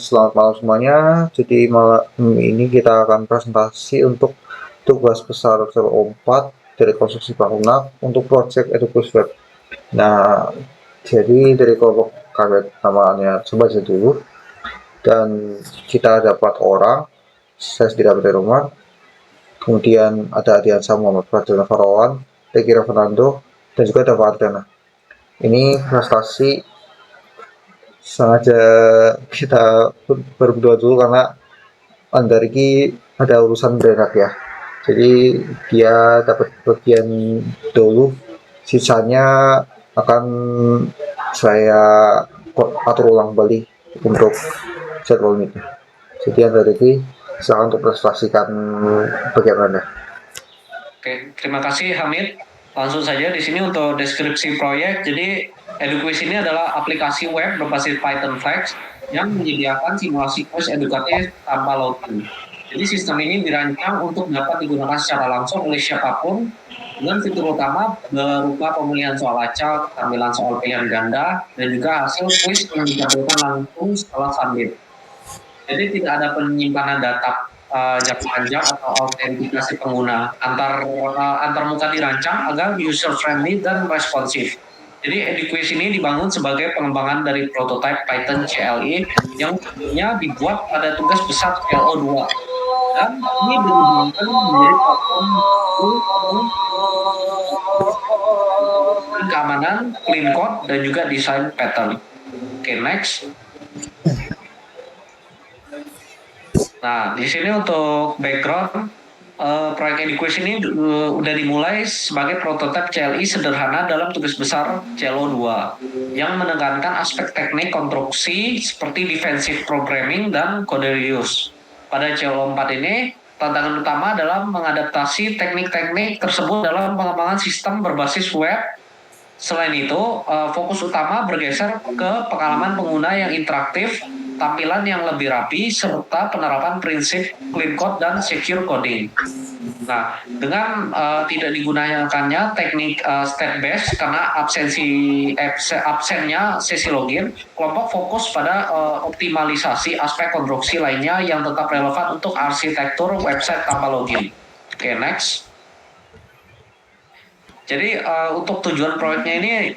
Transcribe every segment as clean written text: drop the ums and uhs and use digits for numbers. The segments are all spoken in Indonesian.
Selamat malam semuanya. Jadi malam ini kita akan presentasi untuk tugas besar 04 dari konstruksi bangunan untuk proyek Edukus Web. Nah, jadi dari kelompok kami namanya coba aja dulu, dan kita ada 4 orang. Saya sendiri dari rumah. Kemudian ada Adiansa Muhammad Fadil Farawan, Tekira Fernando, dan juga ada Fardana. Ini prestasi sengaja kita berdua dulu karena Andariki ada urusan berak ya. Jadi dia dapat bagian dulu, sisanya akan saya atur ulang balik untuk jadwal ini. Jadi Andariki silakan untuk presentasikan bagian Anda. Oke, terima kasih Hamid. Langsung saja di sini untuk deskripsi proyek. Jadi EduQuiz ini adalah aplikasi web berbasis Python Flex yang menyediakan simulasi kuis edukatif tanpa login. Jadi sistem ini dirancang untuk dapat digunakan secara langsung oleh siapapun dengan fitur utama berupa pemilihan soal acak, tampilan soal pilihan ganda, dan juga hasil kuis yang ditampilkan langsung setelah submit. Jadi tidak ada penyimpanan data jangka panjang atau autentikasi pengguna. Antar muka dirancang agar user friendly dan responsif. Jadi EduQuiz ini dibangun sebagai pengembangan dari prototipe Python CLI yang sebelumnya dibuat pada tugas besar CLO2. Dan ini dikembangkan menjadi platform keamanan, clean code, dan juga desain pattern. Oke, next. Nah, di sini untuk background, proyek EduQuiz ini udah dimulai sebagai prototipe CLI sederhana dalam tugas besar CLO2 yang menekankan aspek teknik konstruksi seperti defensive programming dan kode reuse. Pada CLO4 ini, tantangan utama adalah mengadaptasi teknik-teknik tersebut dalam pengembangan sistem berbasis web. Selain itu, fokus utama bergeser ke pengalaman pengguna yang interaktif, tampilan yang lebih rapi, serta penerapan prinsip clean code dan secure coding. Nah, dengan tidak digunakannya teknik step based karena absennya sesi login, kelompok fokus pada optimalisasi aspek konstruksi lainnya yang tetap relevan untuk arsitektur website tanpa login. Oke, next. Jadi untuk tujuan proyeknya ini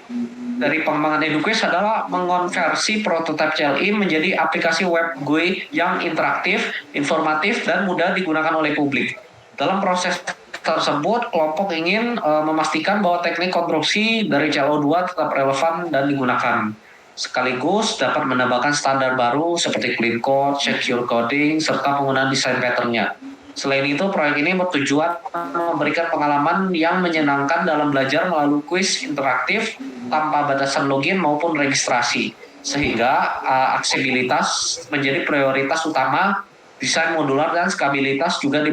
dari pengembangan EduQuiz adalah mengonversi prototipe CLI menjadi aplikasi web GUI yang interaktif, informatif, dan mudah digunakan oleh publik. Dalam proses tersebut, kelompok ingin memastikan bahwa teknik konstruksi dari CLO2 tetap relevan dan digunakan. Sekaligus dapat menambahkan standar baru seperti clean code, secure coding, serta penggunaan desain pattern-nya. Selain itu, proyek ini bertujuan memberikan pengalaman yang menyenangkan dalam belajar melalui kuis interaktif tanpa batasan login maupun registrasi, sehingga aksesibilitas menjadi prioritas utama. Desain modular dan skabilitas juga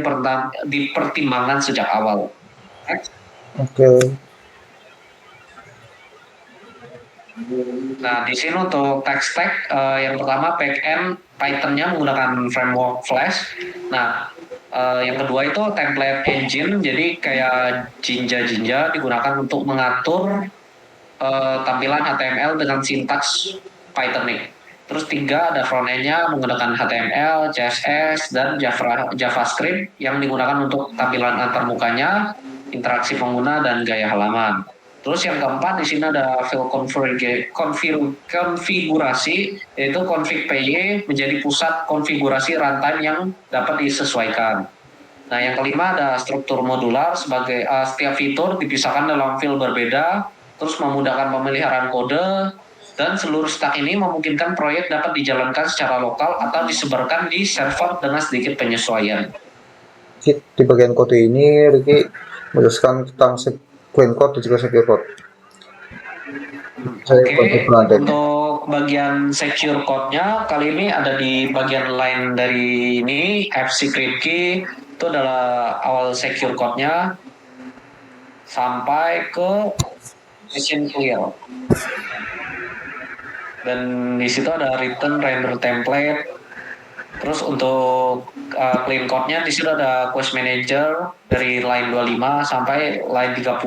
dipertimbangkan sejak awal. Oke. Nah, di sini untuk tech stack, yang pertama backend Python-nya menggunakan framework Flash. Nah, yang kedua itu template engine, jadi kayak Jinja digunakan untuk mengatur tampilan HTML dengan sintaks Pythonic. Terus 3 ada frontend-nya menggunakan HTML, CSS, dan JavaScript yang digunakan untuk tampilan antarmukanya, interaksi pengguna, dan gaya halaman. Terus yang keempat di sini ada file konfigurasi, yaitu config PY menjadi pusat konfigurasi runtime yang dapat disesuaikan. Nah, yang kelima ada struktur modular sebagai setiap fitur dipisahkan dalam file berbeda, terus memudahkan pemeliharaan kode, dan seluruh stack ini memungkinkan proyek dapat dijalankan secara lokal atau disebarkan di server dengan sedikit penyesuaian. Di bagian kode ini Ricky menjelaskan tentang clean code dan juga secure code. Oke, untuk bagian secure code-nya kali ini ada di bagian lain dari ini, F-secret key itu adalah awal secure code-nya sampai ke machine clear. Dan di situ ada return render template. Terus untuk clean code-nya di situ ada quest manager dari line 25 sampai line 30.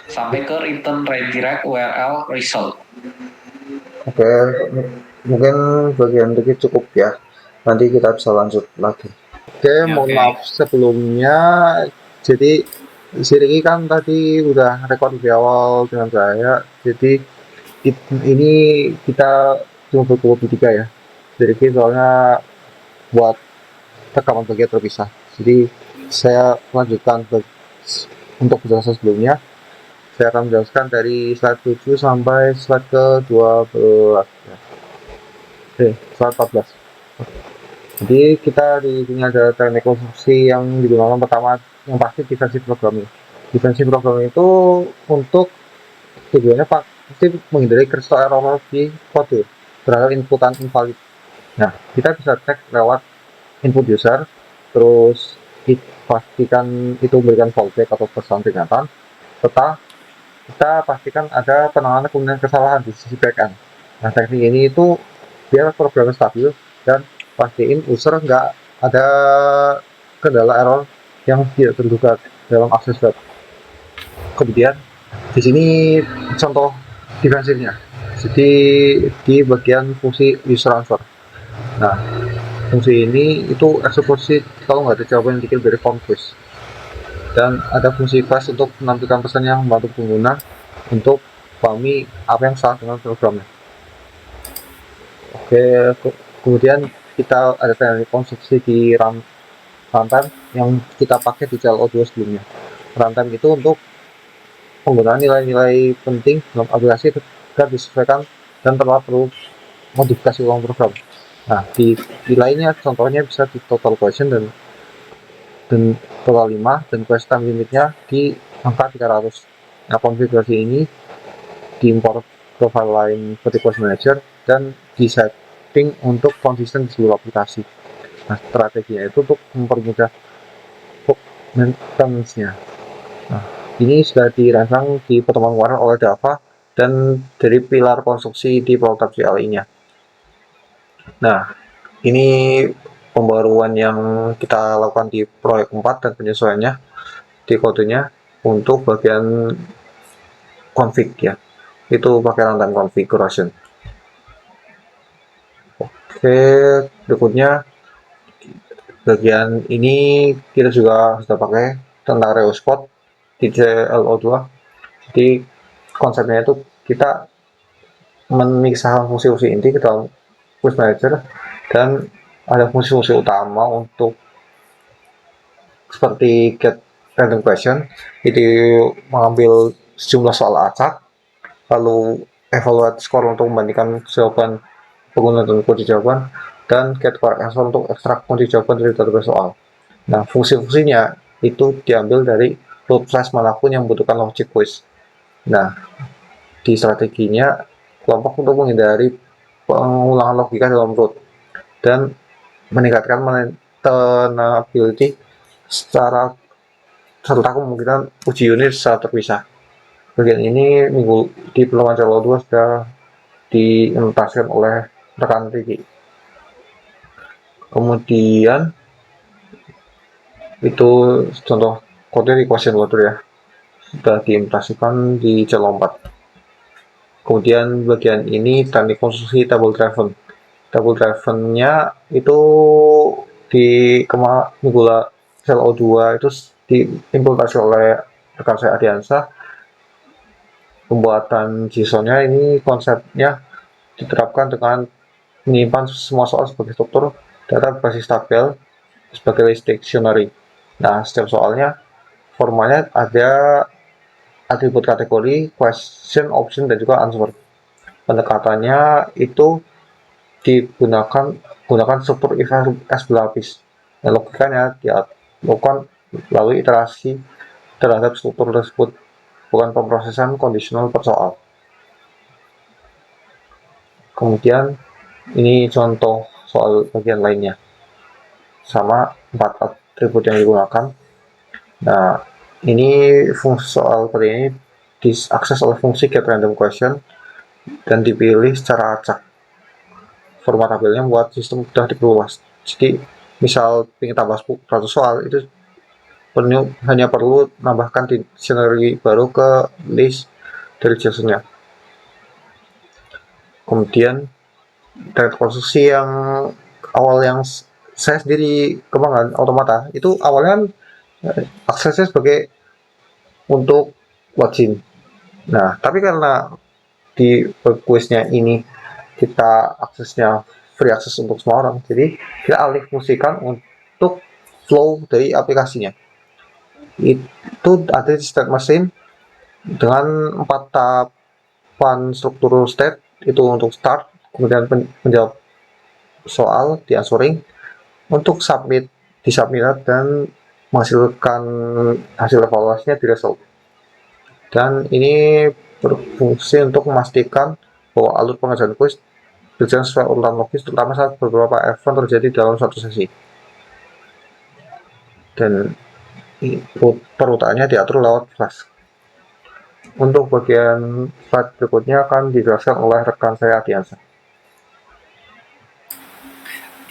Sampai ke return redirect URL result. Oke, Mungkin bagian ini cukup ya. Nanti kita bisa lanjut lagi. Oke, Ya, mohon oke. maaf sebelumnya. Jadi si Riki kan tadi udah rekod di awal dengan saya. Jadi ini kita cuma berkumpul bertiga ya. Jadi Riki soalnya buat rekaman bagian terpisah. Jadi saya lanjutkan untuk penjelasan sebelumnya. Saya akan menjelaskan dari slide 7 sampai slide ke 12. Slide 14. Jadi kita di sini ada teknik konstruksi yang digunakan pertama yang pasti defensive programming. Defensive programming itu untuk tujuannya pasti menghindari crystal error di kode terhadap inputan invalid. Nah, kita bisa cek lewat input user, terus pastikan itu memberikan fallback atau pesan peringatan, serta kita pastikan ada penanganan kemudian kesalahan di sisi backend. Nah, teknik ini itu biar programnya stabil dan pastiin user nggak ada kendala error yang tidak terduga dalam akses web. Kemudian di sini contoh defensifnya. Jadi di bagian fungsi user transfer. Nah, fungsi ini itu eksekusi kalau nggak ada jawaban yang dikirim dari conquest. Dan ada fungsi flash untuk menampilkan pesan yang membantu pengguna untuk pahami apa yang salah dengan programnya. Oke, kemudian kita ada teknik konstruksi di runtime yang kita pakai di CLO2 sebelumnya. Runtime itu untuk penggunaan nilai-nilai penting dalam aplikasi agar disesuaikan dan tanpa perlu modifikasi ulang program. Nah, di nilainya contohnya bisa di total question dan total 5 dan quest time limitnya di angka 300. Nah, konfigurasi ini diimport ke file lain seperti Post Manager dan di setting untuk konsisten di seluruh aplikasi. Nah, strateginya itu untuk mempermudah maintenance-nya. Nah, ini sudah dirancang di pertemuan kemarin oleh Dava dan dari pilar konstruksi di prototipe CLI-nya. Nah, ini pembaruan yang kita lakukan di proyek 4 dan penyesuaiannya di kodenya untuk bagian config ya. Itu pakai runtime configuration. Oke, berikutnya bagian ini kita juga sudah pakai tentang reospot di CLO2. Jadi konsepnya itu kita memisahkan fungsi-fungsi inti ke dalam Push Manager dan ada fungsi-fungsi utama untuk seperti get random question, itu mengambil sejumlah soal acak, lalu evaluate score untuk membandingkan jawaban pengguna dan kunci jawaban, dan get correct answer untuk ekstrak kunci jawaban dari database soal. Nah, fungsi-fungsinya itu diambil dari root size manapun yang membutuhkan logic quiz. Nah, di strateginya kelompok untuk menghindari pengulangan logika dalam root dan meningkatkan maintainability secara serta kemungkinan uji unit secara terpisah. Bagian ini minggu di peluang calon 2 sudah diimplementasikan oleh rekan Riki. Kemudian itu contoh kode di question loader ya, sudah diimplementasikan di calon 4. Kemudian bagian ini teknik konstruksi table driven. Table driven-nya itu di minggu CLO2 itu diimplementasi oleh rekan saya Adiansa. Pembuatan JSON-nya ini konsepnya diterapkan dengan menyimpan semua soal sebagai struktur data berbasis tabel sebagai list dictionary. Nah, setiap soalnya formatnya ada atribut kategori, question, option, dan juga answer. Pendekatannya itu gunakan struktur if else berlapis. Dan logikanya dilakukan melalui iterasi terhadap struktur tersebut, bukan pemrosesan kondisional per soal. Kemudian ini contoh soal bagian lainnya, sama 4 atribut yang digunakan. Nah, ini fungsi soal seperti ini diakses oleh fungsi get random question dan dipilih secara acak. Format tabelnya buat sistem mudah diperluas. Jadi misal ingin tambah 100 soal itu hanya perlu nambahkan dictionary baru ke list dari JSON-nya. Kemudian Thread konstruksi yang awal yang saya sendiri kembangkan Automata itu awalnya kan aksesnya sebagai untuk login. Nah, tapi karena di quiznya ini kita aksesnya free akses untuk semua orang, jadi kita alih fungsikan untuk flow dari aplikasinya. Itu ada di state machine dengan 4 tahapan struktur state, itu untuk start, kemudian menjawab soal di answering, untuk submit di submit dan menghasilkan hasil evaluasinya di result. Dan ini berfungsi untuk memastikan bahwa alur pengerjaan kuis berjalan sesuai urutan logis, terutama saat beberapa event terjadi dalam satu sesi. Dan perutaannya diatur lewat flash. Untuk bagian slide berikutnya akan dijelaskan oleh rekan saya Adiansa.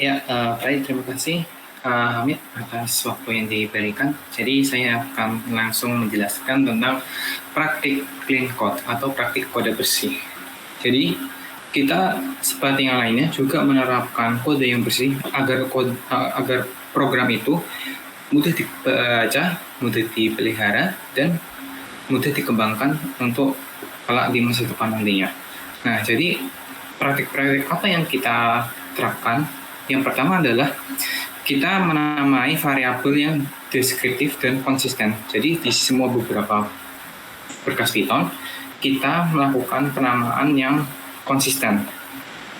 Ya, baik, terima kasih Hamid atas waktu yang diberikan. Jadi saya akan langsung menjelaskan tentang praktik clean code atau praktik kode bersih. Jadi kita seperti yang lainnya juga menerapkan kode yang bersih agar program itu mudah dibaca, mudah dipelihara, dan mudah dikembangkan untuk kelak di masa depan nantinya. Nah, jadi praktik-praktik apa yang kita terapkan? Yang pertama adalah kita menamai variabel yang deskriptif dan konsisten. Jadi di semua beberapa berkas Python, kita melakukan penamaan yang konsisten.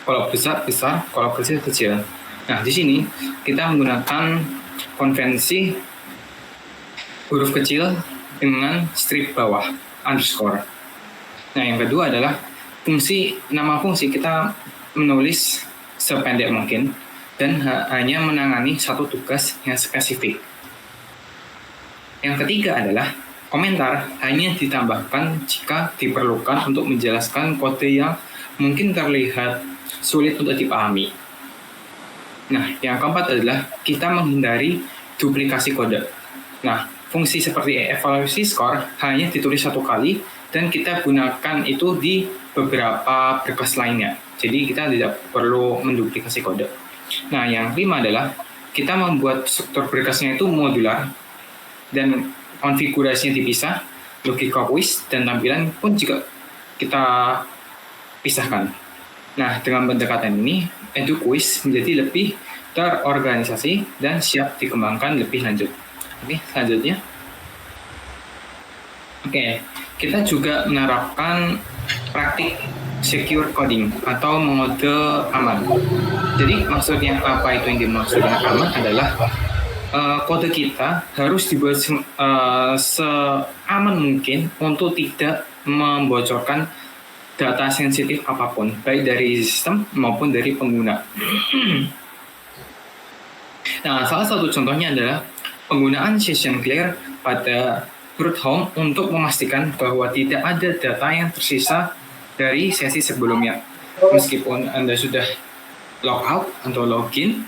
Kalau besar, besar, kalau kecil, kecil. Nah, di sini kita menggunakan konvensi huruf kecil dengan strip bawah, underscore. Nah, yang kedua adalah nama fungsi kita menulis sependek mungkin dan hanya menangani satu tugas yang spesifik. Yang ketiga adalah komentar hanya ditambahkan jika diperlukan untuk menjelaskan kode yang mungkin terlihat sulit untuk dipahami. Nah, yang keempat adalah kita menghindari duplikasi kode. Nah, fungsi seperti evaluasi skor hanya ditulis satu kali dan kita gunakan itu di beberapa berkas lainnya. Jadi kita tidak perlu menduplikasi kode. Nah, yang kelima adalah kita membuat struktur berkasnya itu modular dan konfigurasinya dipisah, logika quiz dan tampilan pun juga kita pisahkan. Nah, dengan pendekatan ini, EduQuiz menjadi lebih terorganisasi dan siap dikembangkan lebih lanjut. Oke, selanjutnya. Oke, kita juga menerapkan praktik secure coding atau mengode aman. Jadi maksudnya apa itu yang dimaksud dengan aman adalah kode kita harus dibuat seaman mungkin untuk tidak membocorkan data sensitif apapun, baik dari sistem maupun dari pengguna. Nah, salah satu contohnya adalah penggunaan session clear pada root home untuk memastikan bahwa tidak ada data yang tersisa dari sesi sebelumnya, meskipun Anda sudah logout atau login.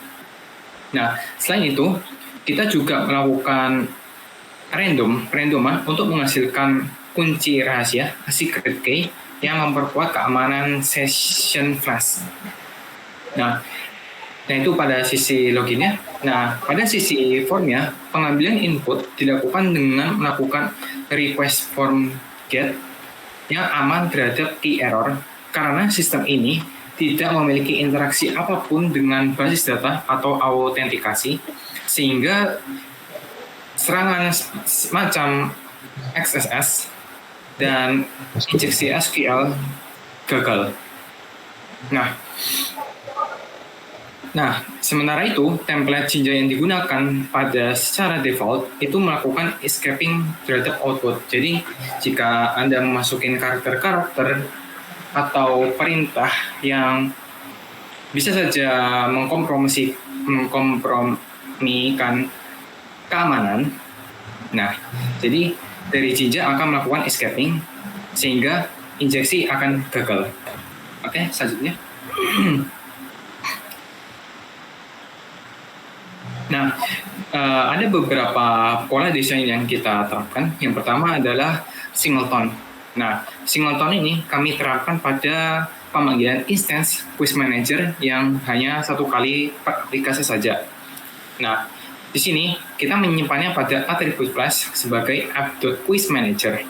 Nah, selain itu, kita juga melakukan randoman untuk menghasilkan kunci rahasia, secret key, yang memperkuat keamanan session flash. Nah, itu pada sisi loginnya. Nah, pada sisi formnya, pengambilan input dilakukan dengan melakukan request form get yang aman terhadap key error, karena sistem ini tidak memiliki interaksi apapun dengan basis data atau autentikasi, sehingga serangan semacam XSS dan injeksi SQL gagal. Nah, sementara itu, template Jinja yang digunakan pada secara default itu melakukan escaping terhadap output. Jadi, jika Anda memasukin karakter-karakter atau perintah yang bisa saja mengkompromikan keamanan, nah, jadi dari Jinja akan melakukan escaping sehingga injeksi akan gagal. Oke, selanjutnya. Nah, ada beberapa pola desain yang kita terapkan. Yang pertama adalah singleton. Nah, singleton ini kami terapkan pada pemanggilan instance quiz manager yang hanya satu kali per aplikasi saja. Nah, di sini kita menyimpannya pada attribute class sebagai app.quizManager.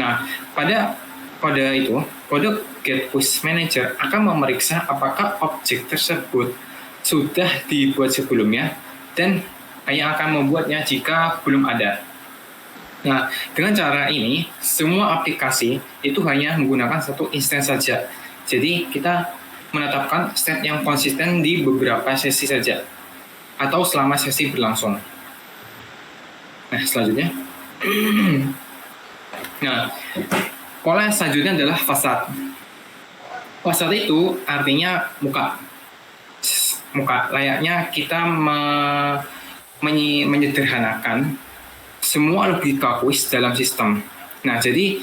Nah, pada kode itu, kode getQuizManager akan memeriksa apakah objek tersebut sudah dibuat sebelumnya dan hanya akan membuatnya jika belum ada. Nah, dengan cara ini, semua aplikasi itu hanya menggunakan satu instance saja. Jadi, kita menetapkan state yang konsisten di beberapa sesi saja, atau selama sesi berlangsung. Nah, selanjutnya. Nah, pola selanjutnya adalah fasad. Fasad itu artinya muka. Muka, layaknya kita menyederhanakan semua logika kuis dalam sistem. Nah, jadi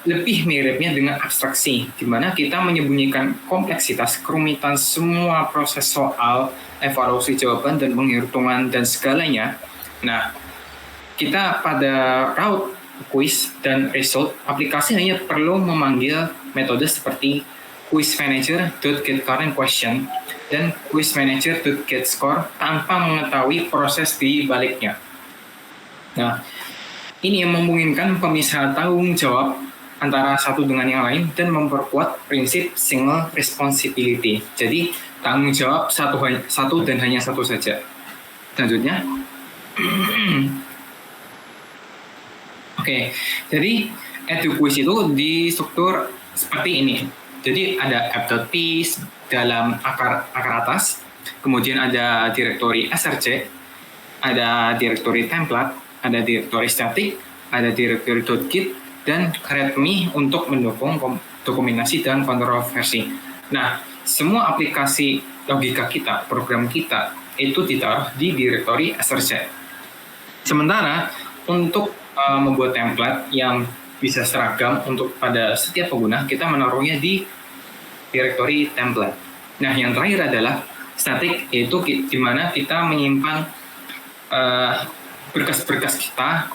lebih miripnya dengan abstraksi, di mana kita menyembunyikan kompleksitas, kerumitan semua proses soal, evaluasi jawaban, dan penghitungan, dan segalanya. Nah, kita pada route quiz dan result, aplikasi hanya perlu memanggil metode seperti quizmanager.getCurrentQuestion dan quizmanager.getScore tanpa mengetahui proses di baliknya. Nah, ini yang memungkinkan pemisahan tanggung jawab antara satu dengan yang lain dan memperkuat prinsip single responsibility. Jadi, tanggung jawab satu dan hanya satu saja. Selanjutnya. Oke, jadi EduQuiz itu distruktur seperti ini. Jadi ada app.piece dalam akar atas, kemudian ada direktori src, ada direktori template, ada direktori static, ada direktori .git, dan readme untuk mendukung dokumentasi dan kontroversi. Nah, semua aplikasi logika kita, program kita, itu ditaruh di direktori src. Sementara untuk membuat template yang bisa seragam untuk pada setiap pengguna, kita menaruhnya di direktori template. Nah, yang terakhir adalah static, yaitu di mana kita menyimpan berkas-berkas kita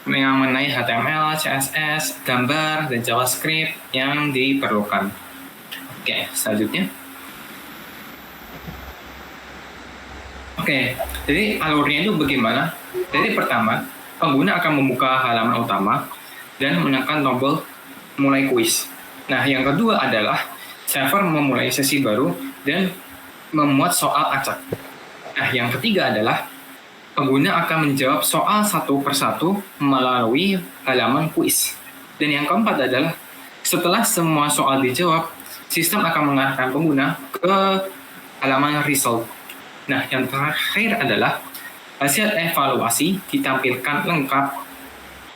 yang mengenai HTML, CSS, gambar, dan JavaScript yang diperlukan. Oke, selanjutnya. Oke, jadi alurnya itu bagaimana? Jadi pertama, pengguna akan membuka halaman utama dan menekan tombol mulai kuis. Nah, yang kedua adalah server memulai sesi baru dan memuat soal acak. Nah, yang ketiga adalah pengguna akan menjawab soal satu persatu melalui halaman kuis. Dan yang keempat adalah setelah semua soal dijawab, sistem akan mengarahkan pengguna ke halaman result. Nah, yang terakhir adalah hasil evaluasi ditampilkan lengkap.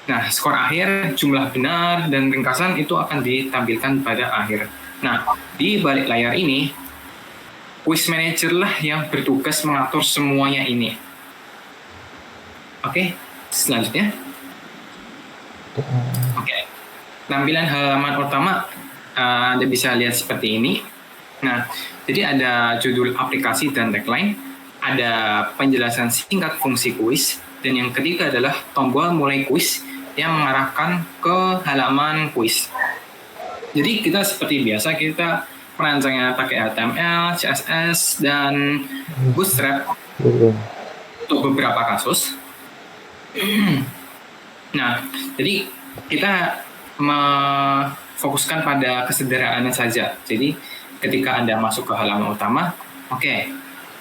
Nah, skor akhir, jumlah benar, dan ringkasan itu akan ditampilkan pada akhir. Nah, di balik layar ini, quiz manager lah yang bertugas mengatur semuanya ini. Oke, selanjutnya. Oke, tampilan halaman utama Anda bisa lihat seperti ini. Nah, jadi ada judul aplikasi dan tagline, ada penjelasan singkat fungsi kuis, dan yang ketiga adalah tombol mulai kuis yang mengarahkan ke halaman kuis. Jadi kita seperti biasa, kita merancangnya pakai HTML, CSS, dan Bootstrap untuk beberapa kasus. Nah, jadi kita memfokuskan pada kesederhanaan saja. Jadi ketika Anda masuk ke halaman utama, oke,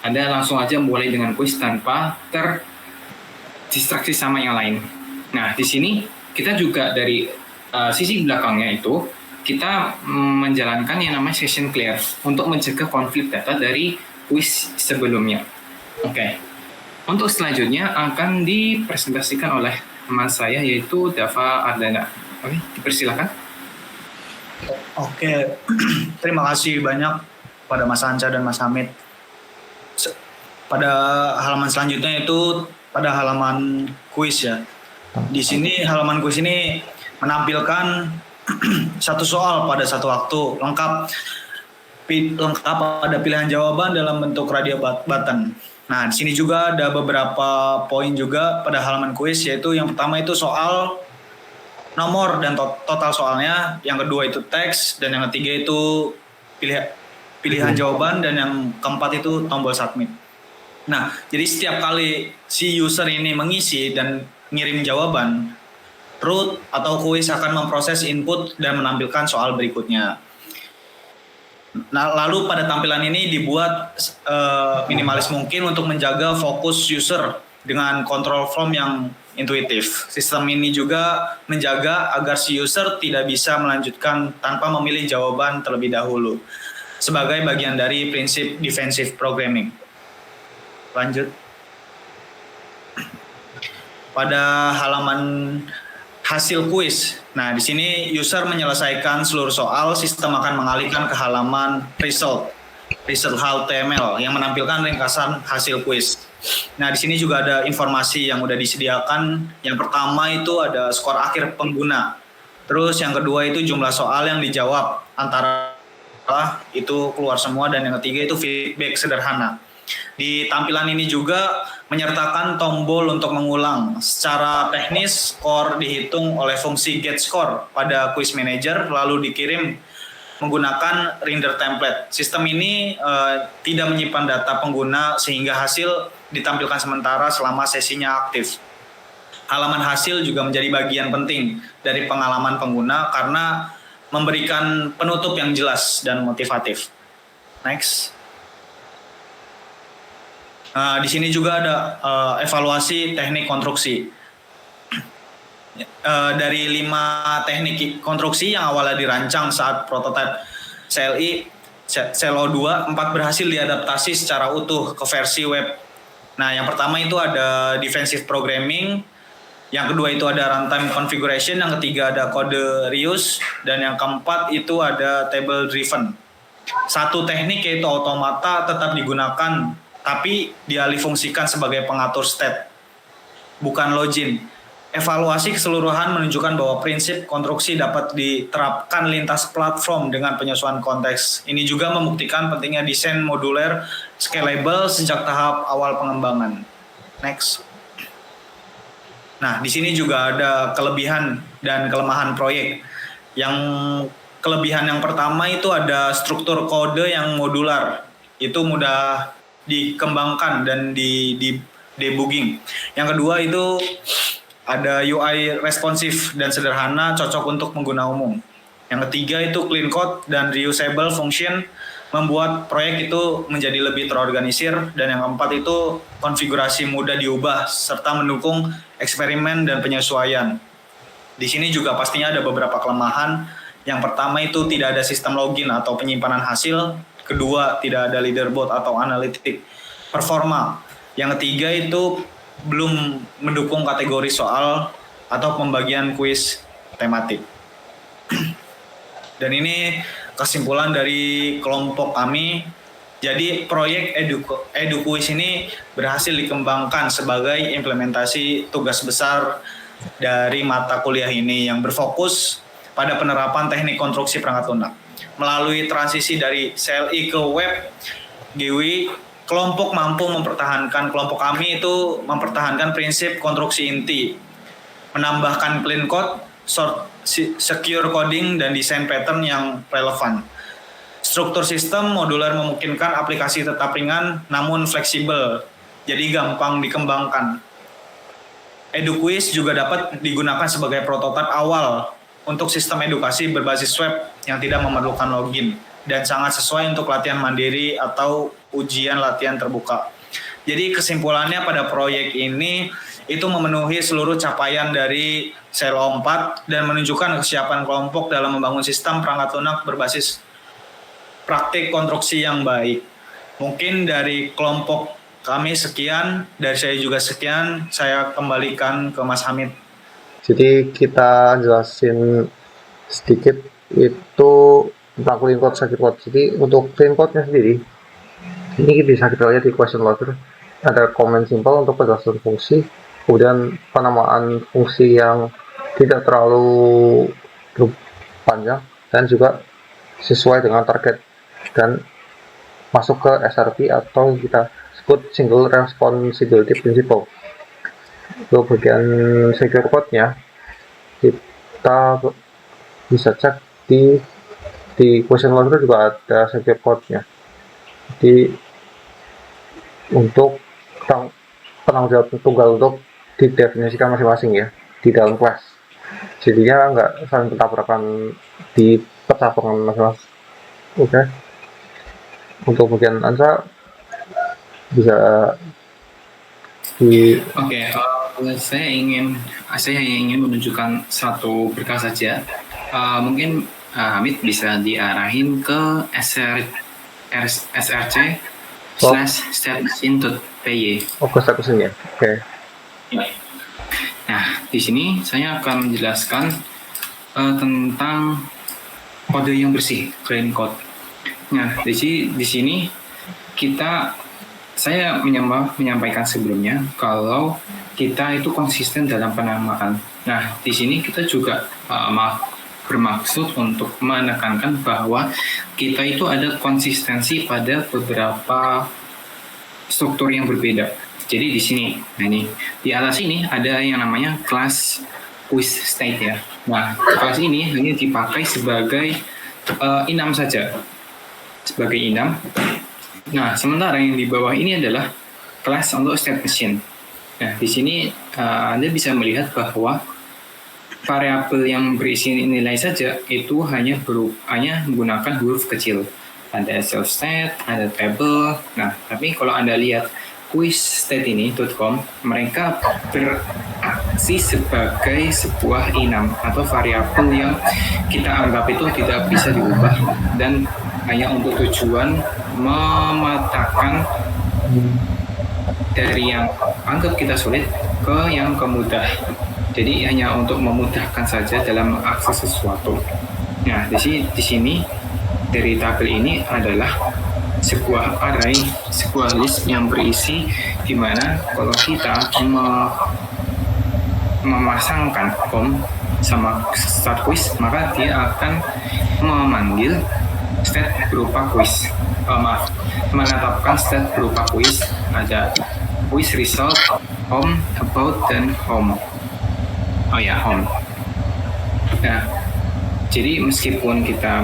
Anda langsung aja mulai dengan kuis tanpa terdistraksi sama yang lain. Nah, di sini kita juga dari sisi belakangnya itu, kita menjalankan yang namanya session clear untuk mencegah konflik data dari kuis sebelumnya. Oke. Untuk selanjutnya akan dipresentasikan oleh teman saya, yaitu Dava Ardana. Oke, dipersilakan. Oke, terima kasih banyak pada Mas Anca dan Mas Hamid. Pada halaman selanjutnya itu pada halaman kuis ya. Di sini halaman kuis ini menampilkan satu soal pada satu waktu, lengkap ada pilihan jawaban dalam bentuk radio button. Nah, di sini juga ada beberapa poin juga pada halaman kuis, yaitu yang pertama itu soal nomor dan total soalnya, yang kedua itu teks, dan yang ketiga itu pilihan jawaban, dan yang keempat itu tombol submit. Nah, jadi setiap kali si user ini mengisi dan ngirim jawaban, root atau kuis akan memproses input dan menampilkan soal berikutnya. Nah, lalu pada tampilan ini dibuat minimalis mungkin untuk menjaga fokus user dengan control form yang intuitif. Sistem ini juga menjaga agar si user tidak bisa melanjutkan tanpa memilih jawaban terlebih dahulu, sebagai bagian dari prinsip defensive programming. Lanjut. Pada halaman hasil kuis. Nah, di sini user menyelesaikan seluruh soal, sistem akan mengalihkan ke halaman result HTML yang menampilkan ringkasan hasil kuis. Nah, di sini juga ada informasi yang udah disediakan. Yang pertama itu ada skor akhir pengguna. Terus yang kedua itu jumlah soal yang dijawab, antara itu keluar semua, dan yang ketiga itu feedback sederhana. Di tampilan ini juga menyertakan tombol untuk mengulang. Secara teknis, skor dihitung oleh fungsi getScore pada quiz manager, lalu dikirim menggunakan render template. Sistem ini tidak menyimpan data pengguna sehingga hasil ditampilkan sementara selama sesinya aktif. Halaman hasil juga menjadi bagian penting dari pengalaman pengguna karena memberikan penutup yang jelas dan motivatif. Next. Di sini juga ada evaluasi teknik konstruksi. Dari 5 teknik konstruksi yang awalnya dirancang saat prototipe CLI CLO2, 4 berhasil diadaptasi secara utuh ke versi web. Nah, yang pertama itu ada defensive programming, yang kedua itu ada runtime configuration, yang ketiga ada kode reuse, dan yang keempat itu ada table driven. Satu teknik yaitu automata tetap digunakan, tapi dialihfungsikan sebagai pengatur state, bukan login. Evaluasi keseluruhan menunjukkan bahwa prinsip konstruksi dapat diterapkan lintas platform dengan penyesuaian konteks. Ini juga membuktikan pentingnya desain modular, scalable sejak tahap awal pengembangan. Next. Nah, di sini juga ada kelebihan dan kelemahan proyek. Yang kelebihan yang pertama itu ada struktur kode yang modular. Itu mudah dikembangkan dan di debugging. Yang kedua itu ada UI responsif dan sederhana, cocok untuk pengguna umum. Yang ketiga itu clean code dan reusable function, membuat proyek itu menjadi lebih terorganisir. Dan yang keempat itu konfigurasi mudah diubah serta mendukung eksperimen dan penyesuaian. Di sini juga pastinya ada beberapa kelemahan. Yang pertama itu tidak ada sistem login atau penyimpanan hasil. Kedua, tidak ada leaderboard atau analitik performa. Yang ketiga itu belum mendukung kategori soal atau pembagian kuis tematik. Dan ini kesimpulan dari kelompok kami. Jadi proyek EduQuiz ini berhasil dikembangkan sebagai implementasi tugas besar dari mata kuliah ini yang berfokus pada penerapan teknik konstruksi perangkat lunak. Melalui transisi dari CLI ke web, GW kelompok kami itu mempertahankan prinsip konstruksi inti, menambahkan clean code, secure coding, dan desain pattern yang relevan. Struktur sistem modular memungkinkan aplikasi tetap ringan namun fleksibel, jadi gampang dikembangkan. EduQuiz juga dapat digunakan sebagai prototipe awal untuk sistem edukasi berbasis web yang tidak memerlukan login dan sangat sesuai untuk latihan mandiri atau ujian latihan terbuka. Jadi kesimpulannya pada proyek ini itu memenuhi seluruh capaian dari CLO 4 dan menunjukkan kesiapan kelompok dalam membangun sistem perangkat lunak berbasis praktik konstruksi yang baik. Mungkin dari kelompok kami sekian, dari saya juga sekian, saya kembalikan ke Mas Hamid. Jadi kita jelasin sedikit itu tentang clean code, secure code. Jadi untuk clean code-nya sendiri, ini bisa kita lihat di question loader. Ada comment simple untuk penjelasan fungsi, kemudian penamaan fungsi yang tidak terlalu panjang dan juga sesuai dengan target dan masuk ke SRP atau kita sebut single responsibility principle. Untuk bagian secure code-nya kita bisa cek di question loader juga ada secure code-nya. Jadi untuk penanggung jawab tunggal untuk didefinisikan masing-masing ya di dalam kelas. Jadinya nggak saling bertabrakan di percakapan masing-masing. Oke. Untuk bagian Ansa bisa di Oke, saya hanya ingin menunjukkan satu berkas saja. Mungkin Hamid bisa diarahin ke src/stepmachine.py. ke status ini ya. Oke. Nah, di sini saya akan menjelaskan tentang kode yang bersih, clean code. Nah, di sini saya menyampaikan sebelumnya kalau kita itu konsisten dalam penamaan. Nah, di sini kita juga bermaksud untuk menekankan bahwa kita itu ada konsistensi pada beberapa struktur yang berbeda. Jadi di sini, nah ini di atas ini ada yang namanya kelas quiz state ya. Nah, kelas ini hanya dipakai sebagai enum saja, sebagai enum. Nah, sementara yang di bawah ini adalah kelas untuk state machine. Nah, di sini Anda bisa melihat bahwa variabel yang berisi nilai saja itu hanya menggunakan huruf kecil. Ada self state, ada table. Nah, tapi kalau Anda lihat quizstate.com, mereka beraksi sebagai sebuah enum atau variabel yang kita anggap itu tidak bisa diubah dan hanya untuk tujuan memetakan dari yang anggap kita sulit ke yang kemudah. Jadi hanya untuk memudahkan saja dalam mengakses sesuatu. Nah, di sini dari tabel ini adalah sebuah array, sebuah list yang berisi di mana kalau kita memasangkan com sama start quiz, maka dia akan memanggil state berupa quiz. Menetapkan state berupa quiz, ada quiz result, home, about, dan home. Oh ya, home. Nah, jadi meskipun kita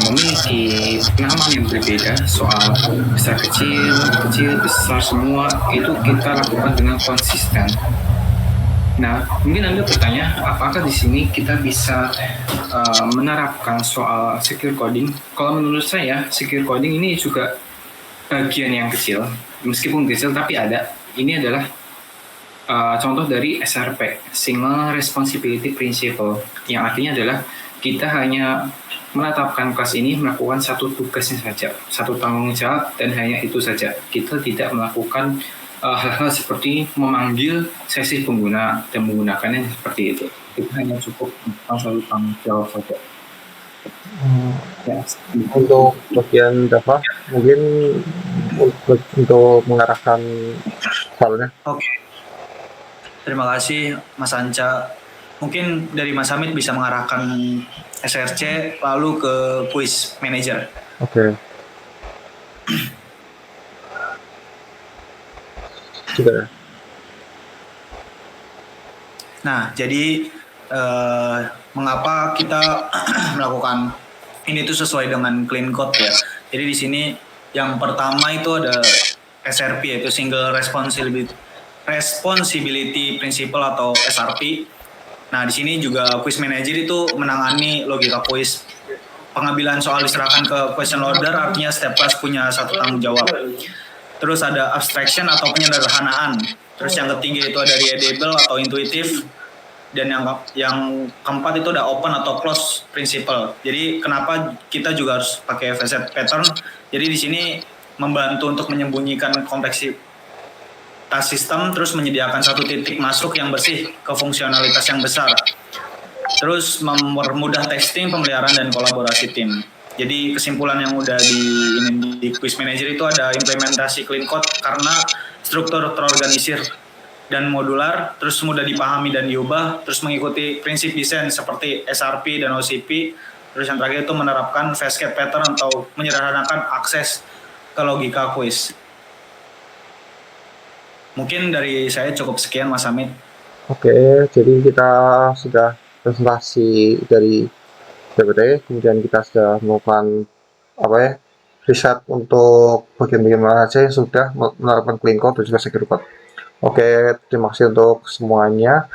memiliki nama yang berbeda soal besar kecil besar semua itu kita lakukan dengan konsisten. Nah, mungkin Anda bertanya, apakah di sini kita bisa menerapkan soal secure coding? Kalau menurut saya, secure coding ini juga bagian yang kecil, meskipun kecil tapi ada. Ini adalah contoh dari SRP, Single Responsibility Principle, yang artinya adalah kita hanya menetapkan kelas ini melakukan satu tugasnya saja, satu tanggung jawab, dan hanya itu saja. Kita tidak melakukan hal-hal seperti memanggil sesi pengguna dan menggunakannya seperti itu. Itu hanya cukup satu tanggung jawab saja. Ya. Untuk bagian Java, mungkin untuk mengarahkan soalnya. Oke. Terima kasih Mas Anca. Mungkin dari Mas Hamid bisa mengarahkan SRC lalu ke quiz manager. Oke. Sudah. Nah, jadi mengapa kita melakukan ini tuh sesuai dengan clean code ya. Jadi di sini yang pertama itu ada SRP, yaitu Single Responsibility Principle atau SRP. Nah, di sini juga quiz manager itu menangani logika quiz. Pengambilan soal diserahkan ke question loader, artinya setiap kelas punya satu tanggung jawab. Terus ada abstraction atau penyederhanaan. Terus yang ketiga itu ada readable atau intuitif. Dan yang keempat itu ada open atau close principle. Jadi kenapa kita juga harus pakai facet pattern? Jadi di sini membantu untuk menyembunyikan kompleksitas sistem, terus menyediakan satu titik masuk yang bersih ke fungsionalitas yang besar. Terus mempermudah testing, pemeliharaan, dan kolaborasi tim. Jadi kesimpulan yang udah di quiz manager itu ada implementasi clean code karena struktur terorganisir dan modular, terus mudah dipahami dan diubah, terus mengikuti prinsip desain seperti SRP dan OCP. Terus yang terakhir itu menerapkan cascade pattern atau menyederhanakan akses ke logika quiz. Mungkin dari saya cukup sekian, Mas Hamid. Oke, jadi kita sudah presentasi dari PPT, kemudian kita sudah melakukan riset untuk bagian-bagian mana saja yang sudah menerapkan clean code dan juga secure code. Oke, terima kasih untuk semuanya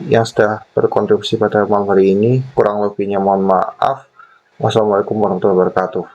yang sudah berkontribusi pada malam hari ini. Kurang lebihnya mohon maaf. Wassalamualaikum warahmatullahi wabarakatuh.